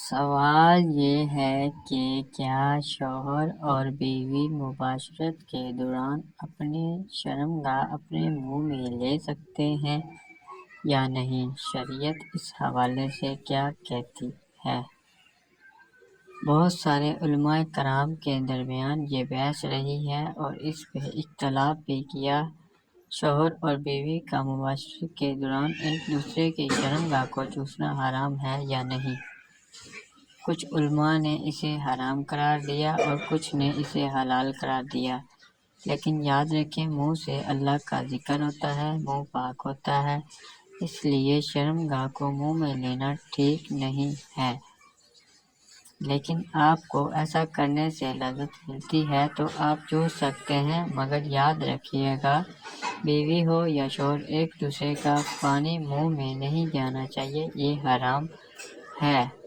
سوال یہ ہے کہ کیا شوہر اور بیوی مباشرت کے دوران اپنی شرمگاہ اپنے منہ میں لے سکتے ہیں یا نہیں؟ شریعت اس حوالے سے کیا کہتی ہے؟ بہت سارے علماء کرام کے درمیان یہ بحث رہی ہے اور اس پہ اختلاف بھی کیا شوہر اور بیوی کا مباشرت کے دوران ایک دوسرے کی شرمگاہ کو چوسنا حرام ہے یا نہیں۔ کچھ علماء نے اسے حرام قرار دیا اور کچھ نے اسے حلال قرار دیا، لیکن یاد رکھیں منہ سے اللہ کا ذکر ہوتا ہے، منہ پاک ہوتا ہے، اس لیے شرمگاہ کو منہ میں لینا ٹھیک نہیں ہے۔ لیکن آپ کو ایسا کرنے سے لذت ملتی ہے تو آپ چوس سکتے ہیں، مگر یاد رکھیے گا بیوی ہو یا شوہر ایک دوسرے کا پانی منہ میں نہیں جانا چاہیے، یہ حرام ہے۔